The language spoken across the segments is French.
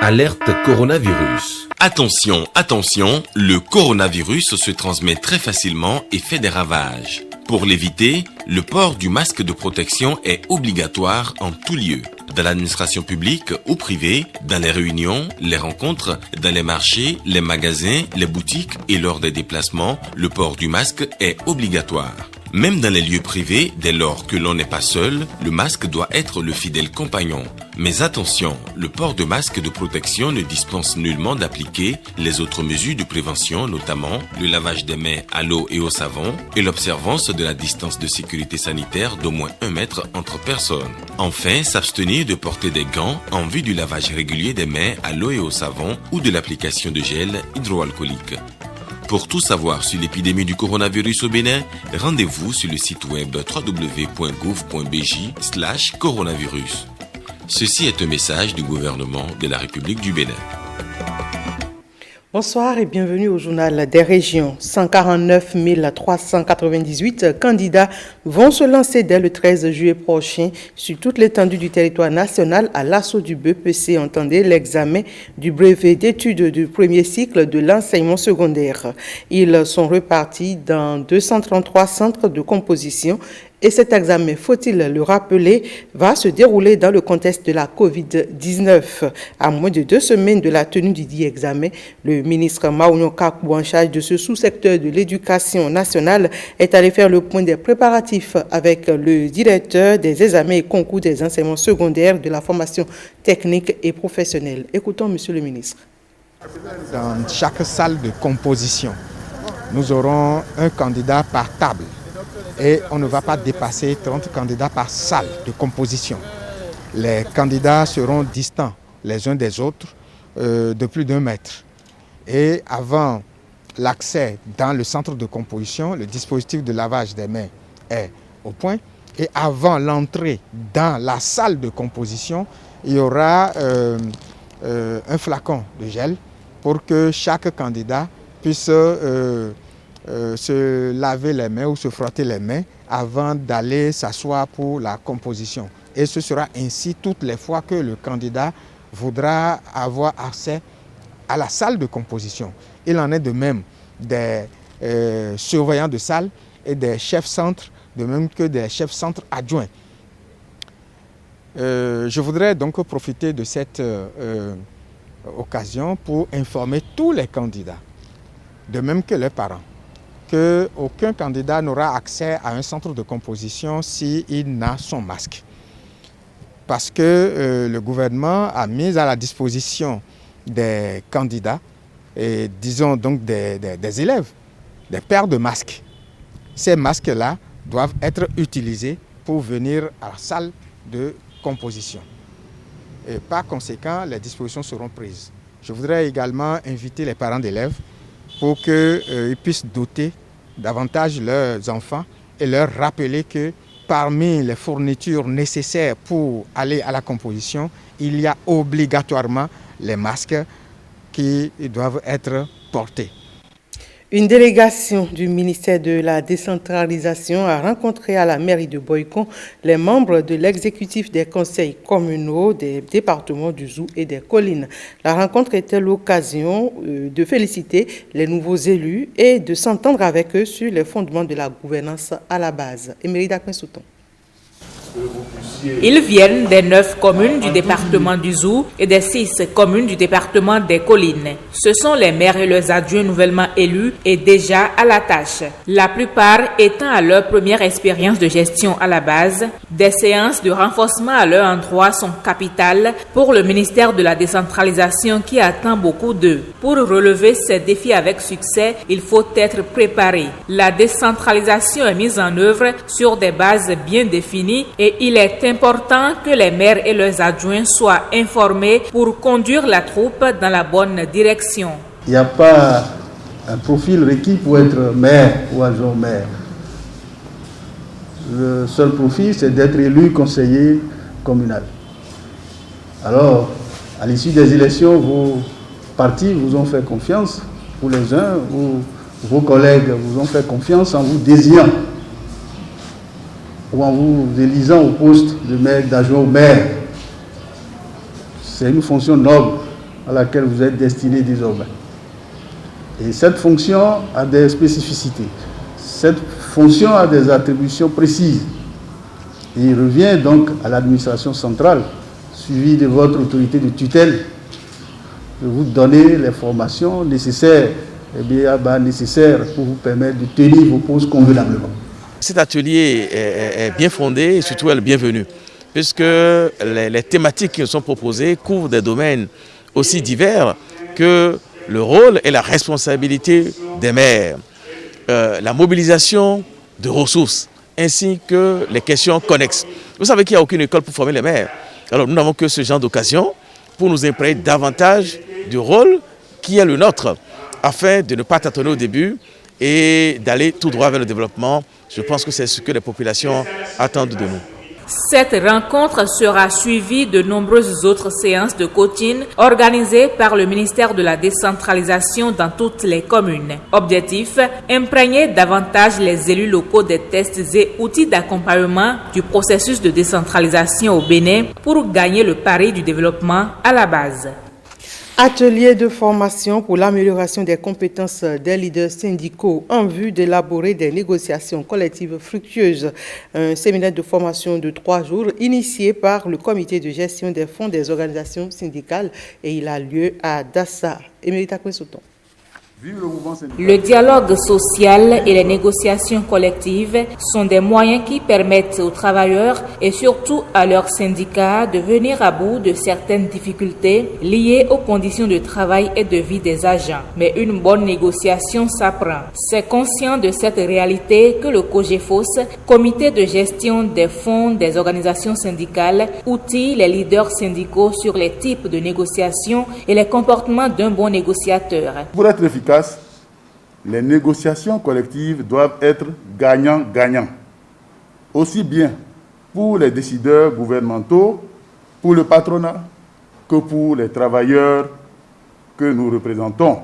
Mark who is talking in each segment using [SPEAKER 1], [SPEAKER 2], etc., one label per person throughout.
[SPEAKER 1] Alerte coronavirus.
[SPEAKER 2] Attention, attention, le coronavirus se transmet très facilement et fait des ravages. Pour l'éviter, le port du masque de protection est obligatoire en tout lieu. Dans l'administration publique ou privée, dans les réunions, les rencontres, dans les marchés, les magasins, les boutiques et lors des déplacements, le port du masque est obligatoire. Même dans les lieux privés, dès lors que l'on n'est pas seul, le masque doit être le fidèle compagnon. Mais attention, le port de masque de protection ne dispense nullement d'appliquer les autres mesures de prévention, notamment le lavage des mains à l'eau et au savon et l'observance de la distance de sécurité sanitaire d'au moins 1 mètre entre personnes. Enfin, s'abstenir de porter des gants en vue du lavage régulier des mains à l'eau et au savon ou de l'application de gel hydroalcoolique. Pour tout savoir sur l'épidémie du coronavirus au Bénin, rendez-vous sur le site web www.gouv.bj/coronavirus. Ceci est un message du gouvernement de la République du Bénin.
[SPEAKER 3] Bonsoir et bienvenue au journal des régions. 149 398 candidats vont se lancer dès le 13 juillet prochain sur toute l'étendue du territoire national à l'assaut du BEPC, entendez l'examen du brevet d'études du premier cycle de l'enseignement secondaire. Ils sont repartis dans 233 centres de composition. Et cet examen, faut-il le rappeler, va se dérouler dans le contexte de la Covid-19. À moins de 2 semaines de la tenue du dit examen, le ministre Maounio Kakou, en charge de ce sous-secteur de l'éducation nationale, est allé faire le point des préparatifs avec le directeur des examens et concours des enseignements secondaires de la formation technique et professionnelle. Écoutons, monsieur le ministre.
[SPEAKER 4] Dans chaque salle de composition, nous aurons un candidat par table. Et on ne va pas dépasser 30 candidats par salle de composition. Les candidats seront distants les uns des autres de plus d'1 mètre. Et avant l'accès dans le centre de composition, le dispositif de lavage des mains est au point. Et avant l'entrée dans la salle de composition, il y aura un flacon de gel pour que chaque candidat puisse se laver les mains ou se frotter les mains avant d'aller s'asseoir pour la composition. Et ce sera ainsi toutes les fois que le candidat voudra avoir accès à la salle de composition. Il en est de même des surveillants de salle et des chefs centres, de même que des chefs centres adjoints. Je voudrais donc profiter de cette occasion pour informer tous les candidats, de même que leurs parents, qu'aucun candidat n'aura accès à un centre de composition s'il n'a son masque. Parce que le gouvernement a mis à la disposition des candidats, et disons donc des élèves, des paires de masques. Ces masques-là doivent être utilisés pour venir à la salle de composition. Et par conséquent, les dispositions seront prises. Je voudrais également inviter les parents d'élèves pour qu'ils puissent doter davantage leurs enfants et leur rappeler que parmi les fournitures nécessaires pour aller à la composition, il y a obligatoirement les masques qui doivent être portés.
[SPEAKER 3] Une délégation du ministère de la décentralisation a rencontré à la mairie de Boycon les membres de l'exécutif des conseils communaux des départements du Zou et des Collines. La rencontre était l'occasion de féliciter les nouveaux élus et de s'entendre avec eux sur les fondements de la gouvernance à la base. Émery Dakouin-Souton.
[SPEAKER 5] Ils viennent des 9 communes du département du Zou et des 6 communes du département des Collines. Ce sont les maires et leurs adjoints nouvellement élus et déjà à la tâche. La plupart étant à leur première expérience de gestion à la base, des séances de renforcement à leur endroit sont capitales pour le ministère de la décentralisation qui attend beaucoup d'eux. Pour relever ces défis avec succès, il faut être préparé. La décentralisation est mise en œuvre sur des bases bien définies et il est important que les maires et leurs adjoints soient informés pour conduire la troupe dans la bonne direction.
[SPEAKER 6] Il n'y a pas un profil requis pour être maire ou adjoint maire. Le seul profil, c'est d'être élu conseiller communal. Alors, à l'issue des élections, vos partis vous ont fait confiance, pour les uns, ou vos collègues vous ont fait confiance en vous désignant ou en vous élisant au poste de maire, d'adjoint au maire. C'est une fonction noble à laquelle vous êtes destiné désormais. Et cette fonction a des spécificités. Cette fonction a des attributions précises. Il revient donc à l'administration centrale, suivie de votre autorité de tutelle, de vous donner les formations nécessaires, nécessaires pour vous permettre de tenir vos postes convenablement.
[SPEAKER 7] Cet atelier est bien fondé et surtout elle est bienvenue, puisque les thématiques qui sont proposées couvrent des domaines aussi divers que le rôle et la responsabilité des maires, la mobilisation de ressources, ainsi que les questions connexes. Vous savez qu'il n'y a aucune école pour former les maires. Alors nous n'avons que ce genre d'occasion pour nous imprégner davantage du rôle qui est le nôtre, afin de ne pas tâtonner au début et d'aller tout droit vers le développement. Je pense que c'est ce que les populations attendent de nous.
[SPEAKER 5] Cette rencontre sera suivie de nombreuses autres séances de coaching organisées par le ministère de la décentralisation dans toutes les communes. Objectif, imprégner davantage les élus locaux des tests et outils d'accompagnement du processus de décentralisation au Bénin pour gagner le pari du développement à la base.
[SPEAKER 3] Atelier de formation pour l'amélioration des compétences des leaders syndicaux en vue d'élaborer des négociations collectives fructueuses. Un séminaire de formation de 3 jours initié par le comité de gestion des fonds des organisations syndicales et il a lieu à Dassa. Emerita Kwesoton.
[SPEAKER 5] Le dialogue social et les négociations collectives sont des moyens qui permettent aux travailleurs et surtout à leurs syndicats de venir à bout de certaines difficultés liées aux conditions de travail et de vie des agents. Mais une bonne négociation s'apprend. C'est conscient de cette réalité que le COGEFOS, comité de gestion des fonds des organisations syndicales, outille les leaders syndicaux sur les types de négociations et les comportements d'un bon négociateur.
[SPEAKER 8] Pour être efficace, les négociations collectives doivent être gagnant-gagnant, aussi bien pour les décideurs gouvernementaux, pour le patronat, que pour les travailleurs que nous représentons.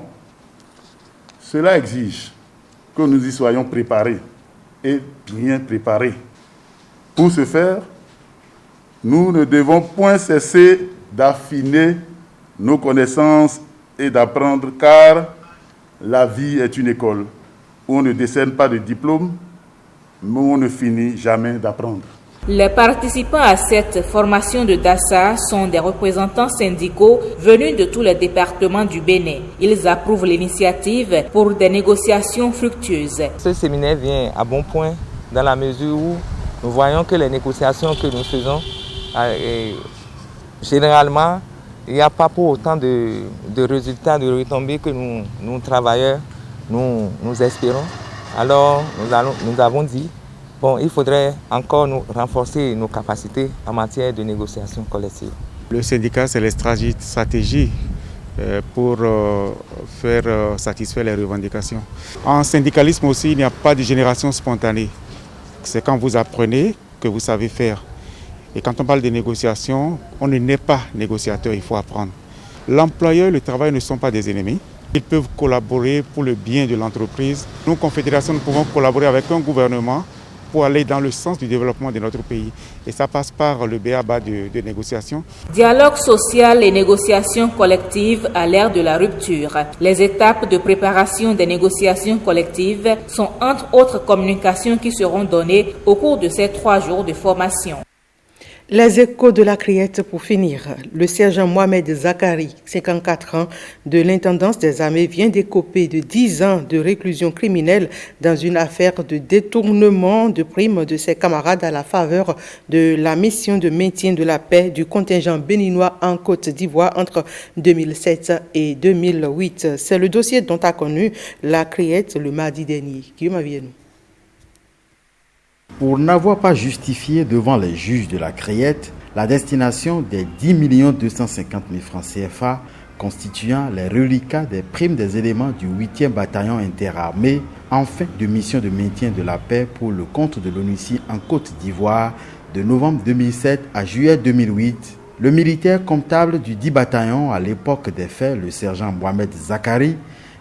[SPEAKER 8] Cela exige que nous y soyons préparés et bien préparés. Pour ce faire, nous ne devons point cesser d'affiner nos connaissances et d'apprendre, car la vie est une école où on ne décerne pas de diplôme, mais où on ne finit jamais d'apprendre.
[SPEAKER 5] Les participants à cette formation de Dassa sont des représentants syndicaux venus de tous les départements du Bénin. Ils approuvent l'initiative pour des négociations fructueuses.
[SPEAKER 9] Ce séminaire vient à bon point dans la mesure où nous voyons que les négociations que nous faisons, généralement, il n'y a pas pour autant de résultats, de retombées que nous travailleurs, nous espérons. Alors nous avons dit, il faudrait encore nous renforcer nos capacités en matière de négociation collective.
[SPEAKER 4] Le syndicat, c'est les stratégies pour faire satisfaire les revendications. En syndicalisme aussi, il n'y a pas de génération spontanée. C'est quand vous apprenez que vous savez faire. Et quand on parle de négociation, on ne naît pas négociateur, il faut apprendre. L'employeur et le travail ne sont pas des ennemis. Ils peuvent collaborer pour le bien de l'entreprise. Nous, Confédération, nous pouvons collaborer avec un gouvernement pour aller dans le sens du développement de notre pays. Et ça passe par le b.a.-ba de négociation.
[SPEAKER 5] Dialogue social et négociations collectives à l'ère de la rupture. Les étapes de préparation des négociations collectives sont entre autres communications qui seront données au cours de ces 3 jours de formation.
[SPEAKER 3] Les échos de la criette pour finir. Le sergent Mohamed Zakari, 54 ans, de l'intendance des armées vient d'écoper de 10 ans de réclusion criminelle dans une affaire de détournement de primes de ses camarades à la faveur de la mission de maintien de la paix du contingent béninois en Côte d'Ivoire entre 2007 et 2008. C'est le dossier dont a connu la criette le mardi dernier. Guillaume Avienou.
[SPEAKER 10] Pour n'avoir pas justifié devant les juges de la Criette la destination des 10 250 000 francs CFA constituant les reliquats des primes des éléments du 8e bataillon interarmé en fin de mission de maintien de la paix pour le compte de l'ONUCI en Côte d'Ivoire de novembre 2007 à juillet 2008, le militaire comptable du 10 bataillon à l'époque des faits, le sergent Mohamed Zakari,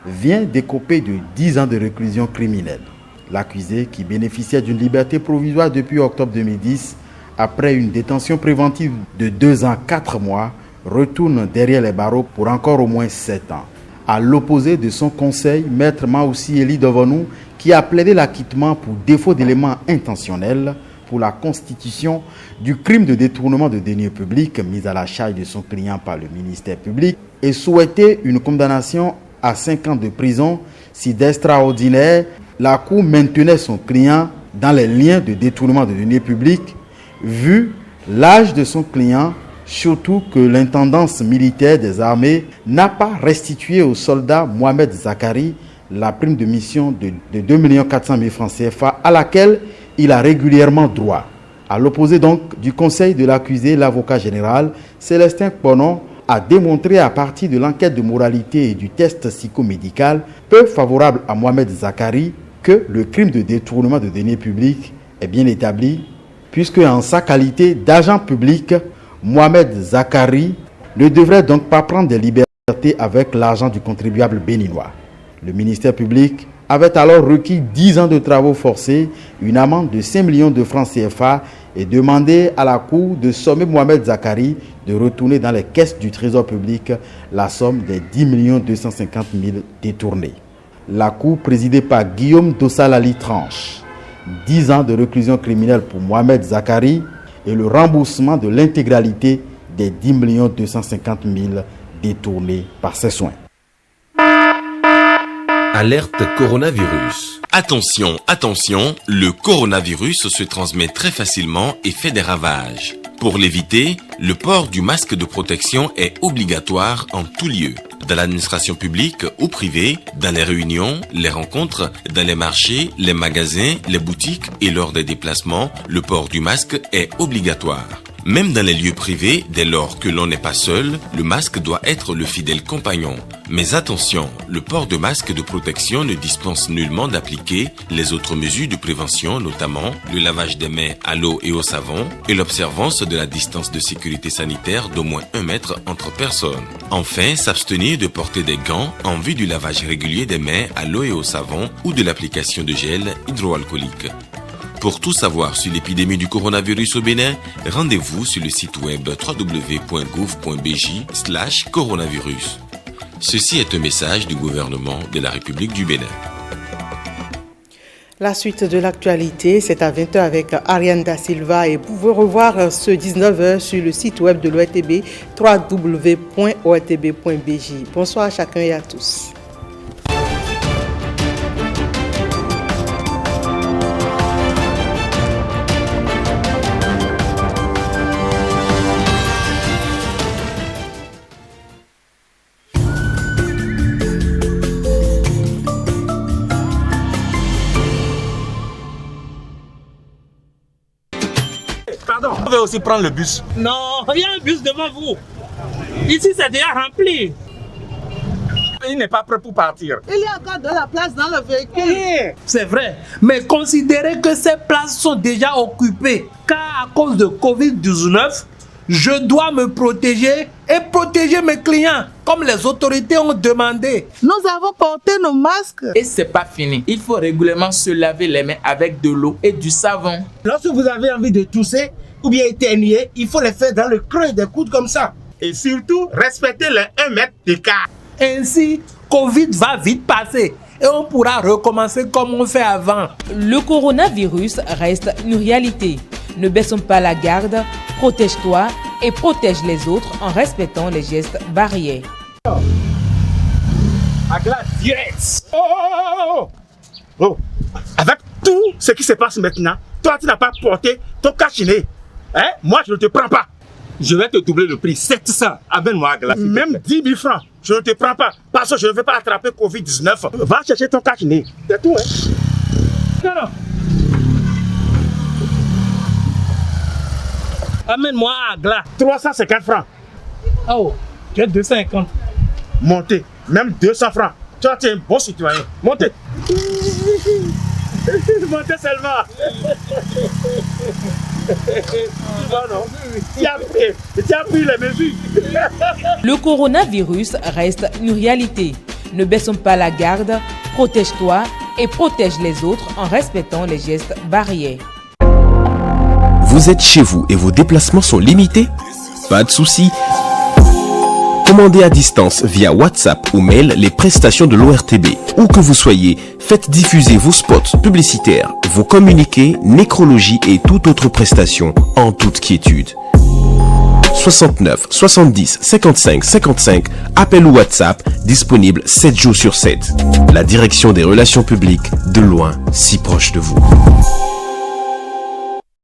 [SPEAKER 10] vient d'écoper de 10 ans de réclusion criminelle. L'accusé, qui bénéficiait d'une liberté provisoire depuis octobre 2010, après une détention préventive de 2 ans 4 mois, retourne derrière les barreaux pour encore au moins 7 ans. À l'opposé de son conseil, Maître Maoussi Eli Dovonou, qui a plaidé l'acquittement pour défaut d'éléments intentionnels pour la constitution du crime de détournement de deniers publics mis à la charge de son client par le ministère public et souhaitait une condamnation à 5 ans de prison si d'extraordinaire, la Cour maintenait son client dans les liens de détournement de deniers publics vu l'âge de son client, surtout que l'intendance militaire des armées n'a pas restitué au soldat Mohamed Zakari la prime de mission de 2 400 000 francs CFA à laquelle il a régulièrement droit. À l'opposé donc du conseil de l'accusé, l'avocat général Célestin Kponon a démontré à partir de l'enquête de moralité et du test psychomédical peu favorable à Mohamed Zakari que le crime de détournement de deniers publics est bien établi puisque en sa qualité d'agent public, Mohamed Zakari ne devrait donc pas prendre des libertés avec l'argent du contribuable béninois. Le ministère public avait alors requis 10 ans de travaux forcés, une amende de 5 millions de francs CFA et demandé à la Cour de sommer Mohamed Zakari de retourner dans les caisses du Trésor public la somme des 10 250 000 détournés. La Cour présidée par Guillaume Dossalali tranche 10 ans de réclusion criminelle pour Mohamed Zakari et le remboursement de l'intégralité des 10 250 000 détournés par ses soins.
[SPEAKER 1] Alerte coronavirus.
[SPEAKER 2] Attention, attention, le coronavirus se transmet très facilement et fait des ravages. Pour l'éviter, le port du masque de protection est obligatoire en tout lieu. Dans l'administration publique ou privée, dans les réunions, les rencontres, dans les marchés, les magasins, les boutiques et lors des déplacements, le port du masque est obligatoire. Même dans les lieux privés, dès lors que l'on n'est pas seul, le masque doit être le fidèle compagnon. Mais attention, le port de masque de protection ne dispense nullement d'appliquer les autres mesures de prévention, notamment le lavage des mains à l'eau et au savon et l'observance de la distance de sécurité sanitaire d'au moins 1 mètre entre personnes. Enfin, s'abstenir de porter des gants en vue du lavage régulier des mains à l'eau et au savon ou de l'application de gel hydroalcoolique. Pour tout savoir sur l'épidémie du coronavirus au Bénin, rendez-vous sur le site web www.gouv.bj/coronavirus. Ceci est un message du gouvernement de la République du Bénin.
[SPEAKER 3] La suite de l'actualité, c'est à 20h avec Ariane Da Silva et vous pouvez revoir ce 19h sur le site web de l'ORTB www.ortb.bj. Bonsoir à chacun et à tous.
[SPEAKER 11] On va aussi prendre le bus.
[SPEAKER 12] Non, il y a un bus devant vous. Ici, c'est déjà rempli.
[SPEAKER 11] Il n'est pas prêt pour partir.
[SPEAKER 12] Il y a encore de la place dans le véhicule. C'est vrai, mais considérez que ces places sont déjà occupées. Car à cause de Covid-19, je dois me protéger et protéger mes clients, comme les autorités ont demandé.
[SPEAKER 13] Nous avons porté nos masques.
[SPEAKER 14] Et c'est pas fini. Il faut régulièrement se laver les mains avec de l'eau et du savon.
[SPEAKER 12] Lorsque vous avez envie de tousser ou bien éternuer, il faut les faire dans le creux des coudes comme ça.
[SPEAKER 11] Et surtout, respectez les 1 mètre d'écart.
[SPEAKER 12] Ainsi, Covid va vite passer et on pourra recommencer comme on fait avant.
[SPEAKER 5] Le coronavirus reste une réalité. Ne baissons pas la garde, protège-toi et protège les autres en respectant les gestes barrières.
[SPEAKER 11] À glace direct. Oh. Avec tout ce qui se passe maintenant, toi tu n'as pas porté ton cache-nez. Hein? Moi je ne te prends pas. Je vais te doubler le prix, 700. Amène-moi à glace. Même 10 000 francs, je ne te prends pas. Parce que je ne vais pas attraper Covid-19. Va chercher ton cache-nez. C'est tout, hein?
[SPEAKER 12] Non. Amène-moi à glace.
[SPEAKER 11] 350 francs.
[SPEAKER 12] Oh, j'ai 250.
[SPEAKER 11] Montez, même 200 francs. Toi, tu es un bon citoyen. Montez. Montez seulement. Tu as pris les mesures.
[SPEAKER 5] Le coronavirus reste une réalité. Ne baissons pas la garde, protège-toi et protège les autres en respectant les gestes barrières.
[SPEAKER 1] Vous êtes chez vous et vos déplacements sont limités? Pas de souci. Commandez à distance via WhatsApp ou mail les prestations de l'ORTB. Où que vous soyez, faites diffuser vos spots publicitaires, vos communiqués, nécrologie et toute autre prestation en toute quiétude. 69 70 55 55, appel ou WhatsApp, disponible 7 jours sur 7. La direction des relations publiques, de loin, si proche de vous.